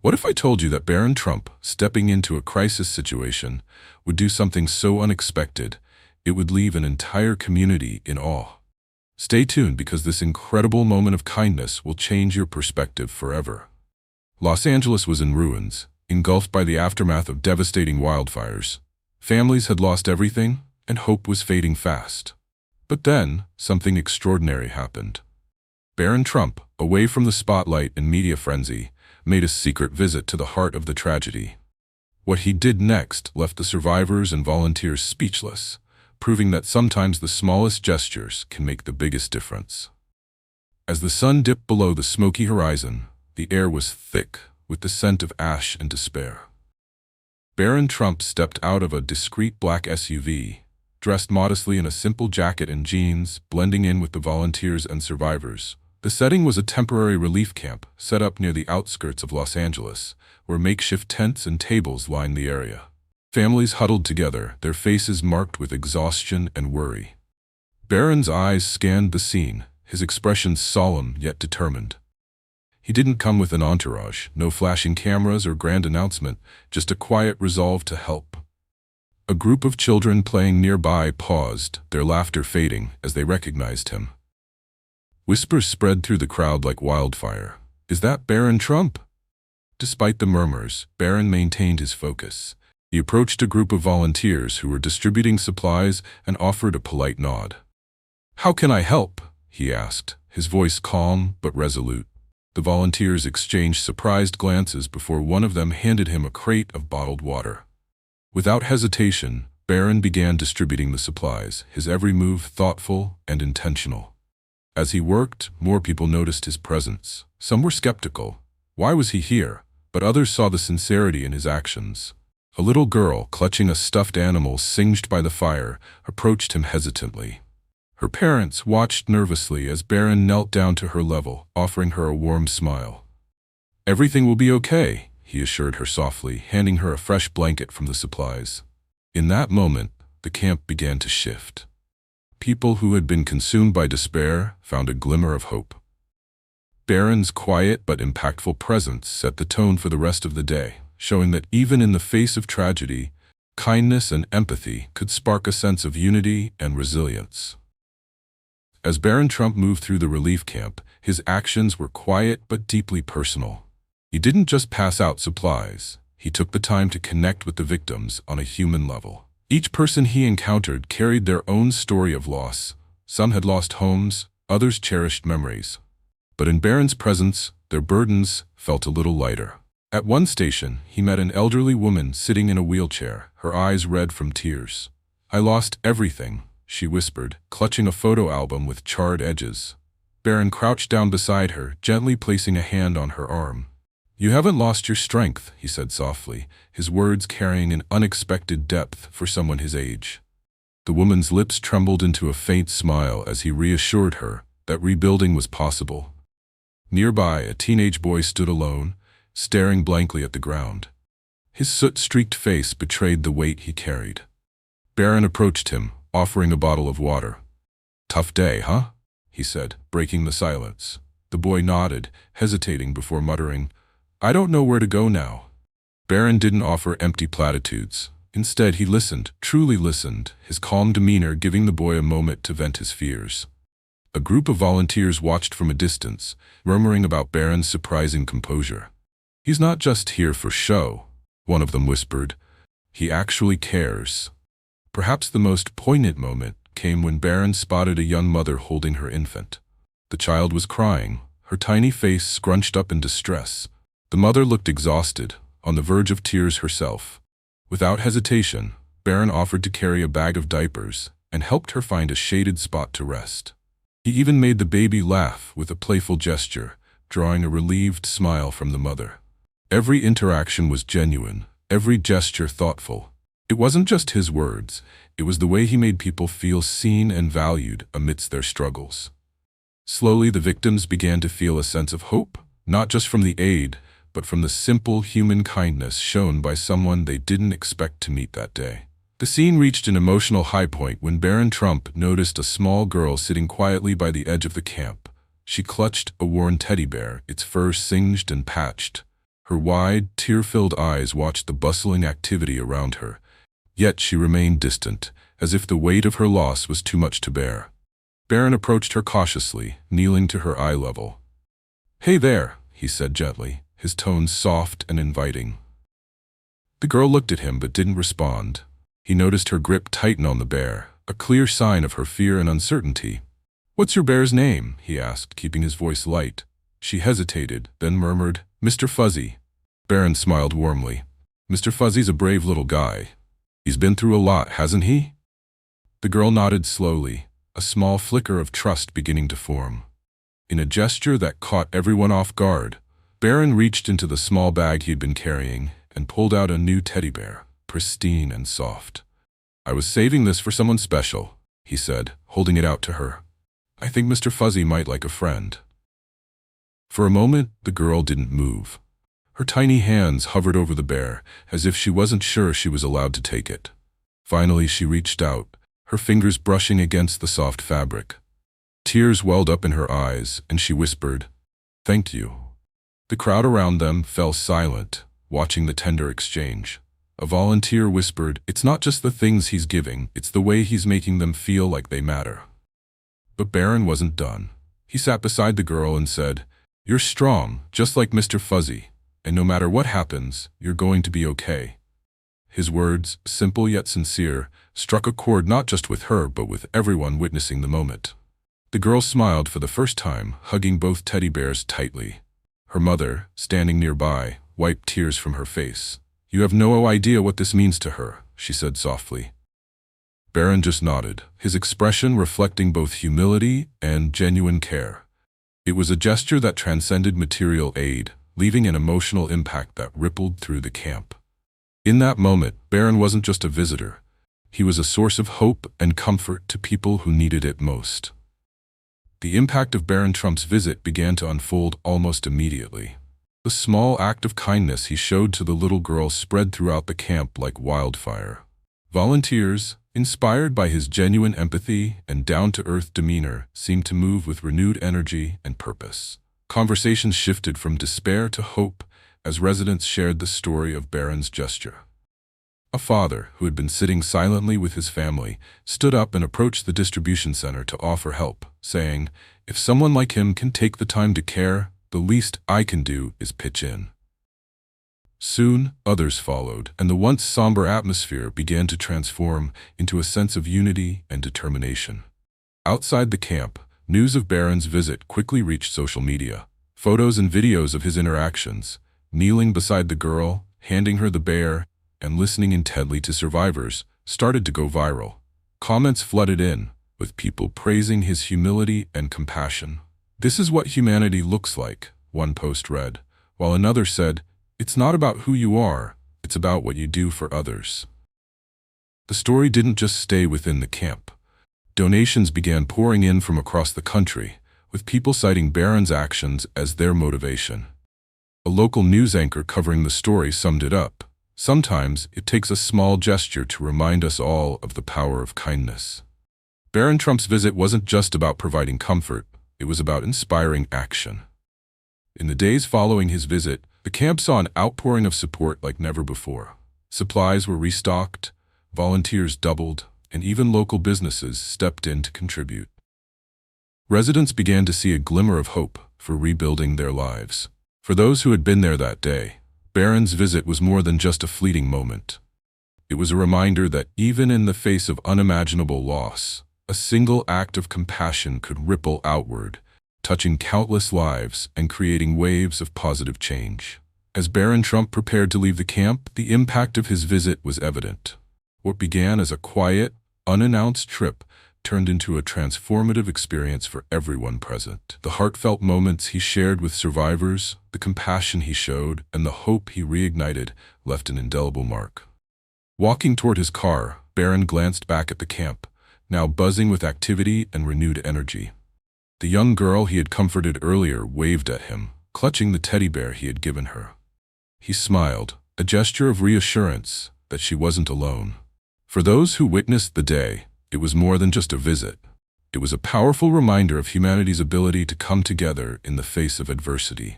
What if I told you that Barron Trump, stepping into a crisis situation, would do something so unexpected, it would leave an entire community in awe? Stay tuned because this incredible moment of kindness will change your perspective forever. Los Angeles was in ruins, engulfed by the aftermath of devastating wildfires. Families had lost everything, and hope was fading fast. But then, something extraordinary happened. Barron Trump, away from the spotlight and media frenzy, made a secret visit to the heart of the tragedy. What he did next left the survivors and volunteers speechless, proving that sometimes the smallest gestures can make the biggest difference. As the sun dipped below the smoky horizon, the air was thick with the scent of ash and despair. Barron Trump stepped out of a discreet black SUV, dressed modestly in a simple jacket and jeans, blending in with the volunteers and survivors. The setting was a temporary relief camp set up near the outskirts of Los Angeles, where makeshift tents and tables lined the area. Families huddled together, their faces marked with exhaustion and worry. Barron's eyes scanned the scene, his expression solemn yet determined. He didn't come with an entourage, no flashing cameras or grand announcement, just a quiet resolve to help. A group of children playing nearby paused, their laughter fading as they recognized him. Whispers spread through the crowd like wildfire. "Is that Barron Trump?" Despite the murmurs, Barron maintained his focus. He approached a group of volunteers who were distributing supplies and offered a polite nod. "How can I help?" he asked, his voice calm but resolute. The volunteers exchanged surprised glances before one of them handed him a crate of bottled water. Without hesitation, Barron began distributing the supplies, his every move thoughtful and intentional. As he worked, more people noticed his presence. Some were skeptical. Why was he here? But others saw the sincerity in his actions. A little girl, clutching a stuffed animal singed by the fire, approached him hesitantly. Her parents watched nervously as Barron knelt down to her level, offering her a warm smile. "Everything will be okay," he assured her softly, handing her a fresh blanket from the supplies. In that moment, the camp began to shift. People who had been consumed by despair found a glimmer of hope. Barron's quiet but impactful presence set the tone for the rest of the day, showing that even in the face of tragedy, kindness and empathy could spark a sense of unity and resilience. As Barron Trump moved through the relief camp, his actions were quiet but deeply personal. He didn't just pass out supplies, he took the time to connect with the victims on a human level. Each person he encountered carried their own story of loss. Some had lost homes, others cherished memories. But in Barron's presence, their burdens felt a little lighter. At one station, he met an elderly woman sitting in a wheelchair, her eyes red from tears. "I lost everything," she whispered, clutching a photo album with charred edges. Barron crouched down beside her, gently placing a hand on her arm. "You haven't lost your strength," he said softly, his words carrying an unexpected depth for someone his age. The woman's lips trembled into a faint smile as he reassured her that rebuilding was possible. Nearby, a teenage boy stood alone, staring blankly at the ground. His soot-streaked face betrayed the weight he carried. Barron approached him, offering a bottle of water. "Tough day, huh?" he said, breaking the silence. The boy nodded, hesitating before muttering, "I don't know where to go now." Barron didn't offer empty platitudes. Instead, he listened, truly listened, his calm demeanor giving the boy a moment to vent his fears. A group of volunteers watched from a distance, murmuring about Barron's surprising composure. "He's not just here for show," one of them whispered. "He actually cares." Perhaps the most poignant moment came when Barron spotted a young mother holding her infant. The child was crying, her tiny face scrunched up in distress. The mother looked exhausted, on the verge of tears herself. Without hesitation, Barron offered to carry a bag of diapers and helped her find a shaded spot to rest. He even made the baby laugh with a playful gesture, drawing a relieved smile from the mother. Every interaction was genuine, every gesture thoughtful. It wasn't just his words, it was the way he made people feel seen and valued amidst their struggles. Slowly, the victims began to feel a sense of hope, not just from the aid, but from the simple human kindness shown by someone they didn't expect to meet that day. The scene reached an emotional high point when Barron Trump noticed a small girl sitting quietly by the edge of the camp. She clutched a worn teddy bear, its fur singed and patched. Her wide, tear-filled eyes watched the bustling activity around her, yet she remained distant, as if the weight of her loss was too much to bear. Barron approached her cautiously, kneeling to her eye level. "Hey there," he said gently, his tones soft and inviting. The girl looked at him but didn't respond. He noticed her grip tighten on the bear, a clear sign of her fear and uncertainty. "What's your bear's name?" he asked, keeping his voice light. She hesitated, then murmured, "Mr. Fuzzy." Barron smiled warmly. "Mr. Fuzzy's a brave little guy. He's been through a lot, hasn't he?" The girl nodded slowly, a small flicker of trust beginning to form. In a gesture that caught everyone off guard, Barron reached into the small bag he'd been carrying and pulled out a new teddy bear, pristine and soft. "I was saving this for someone special," he said, holding it out to her. "I think Mr. Fuzzy might like a friend." For a moment, the girl didn't move. Her tiny hands hovered over the bear, as if she wasn't sure she was allowed to take it. Finally, she reached out, her fingers brushing against the soft fabric. Tears welled up in her eyes, and she whispered, "Thank you." The crowd around them fell silent, watching the tender exchange. A volunteer whispered, "It's not just the things he's giving, it's the way he's making them feel like they matter." But Barron wasn't done. He sat beside the girl and said, "You're strong, just like Mr. Fuzzy, and no matter what happens, you're going to be okay." His words, simple yet sincere, struck a chord not just with her but with everyone witnessing the moment. The girl smiled for the first time, hugging both teddy bears tightly. Her mother, standing nearby, wiped tears from her face. "You have no idea what this means to her," she said softly. Barron just nodded, his expression reflecting both humility and genuine care. It was a gesture that transcended material aid, leaving an emotional impact that rippled through the camp. In that moment, Barron wasn't just a visitor. He was a source of hope and comfort to people who needed it most. The impact of Barron Trump's visit began to unfold almost immediately. The small act of kindness he showed to the little girl spread throughout the camp like wildfire. Volunteers, inspired by his genuine empathy and down-to-earth demeanor, seemed to move with renewed energy and purpose. Conversations shifted from despair to hope as residents shared the story of Barron's gesture. A father, who had been sitting silently with his family, stood up and approached the distribution center to offer help, saying, "If someone like him can take the time to care, the least I can do is pitch in." Soon, others followed, and the once somber atmosphere began to transform into a sense of unity and determination. Outside the camp, news of Barron's visit quickly reached social media. Photos and videos of his interactions, kneeling beside the girl, handing her the bear, and listening intently to survivors, started to go viral. Comments flooded in, with people praising his humility and compassion. "This is what humanity looks like," one post read, while another said, "It's not about who you are, it's about what you do for others." The story didn't just stay within the camp. Donations began pouring in from across the country, with people citing Barron's actions as their motivation. A local news anchor covering the story summed it up. "Sometimes it takes a small gesture to remind us all of the power of kindness." Barron Trump's visit wasn't just about providing comfort, it was about inspiring action. In the days following his visit, the camp saw an outpouring of support like never before. Supplies were restocked, volunteers doubled, and even local businesses stepped in to contribute. Residents began to see a glimmer of hope for rebuilding their lives. For those who had been there that day, Barron's visit was more than just a fleeting moment. It was a reminder that even in the face of unimaginable loss, a single act of compassion could ripple outward, touching countless lives and creating waves of positive change. As Barron Trump prepared to leave the camp, the impact of his visit was evident. What began as a quiet, unannounced trip turned into a transformative experience for everyone present. The heartfelt moments he shared with survivors, the compassion he showed, and the hope he reignited left an indelible mark. Walking toward his car, Barron glanced back at the camp, now buzzing with activity and renewed energy. The young girl he had comforted earlier waved at him, clutching the teddy bear he had given her. He smiled, a gesture of reassurance that she wasn't alone. For those who witnessed the day, it was more than just a visit. It was a powerful reminder of humanity's ability to come together in the face of adversity.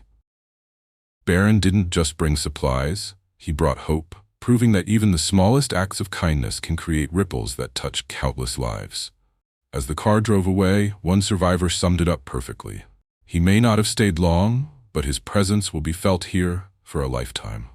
Barron didn't just bring supplies, he brought hope, proving that even the smallest acts of kindness can create ripples that touch countless lives. As the car drove away, one survivor summed it up perfectly. He may not have stayed long, but his presence will be felt here for a lifetime.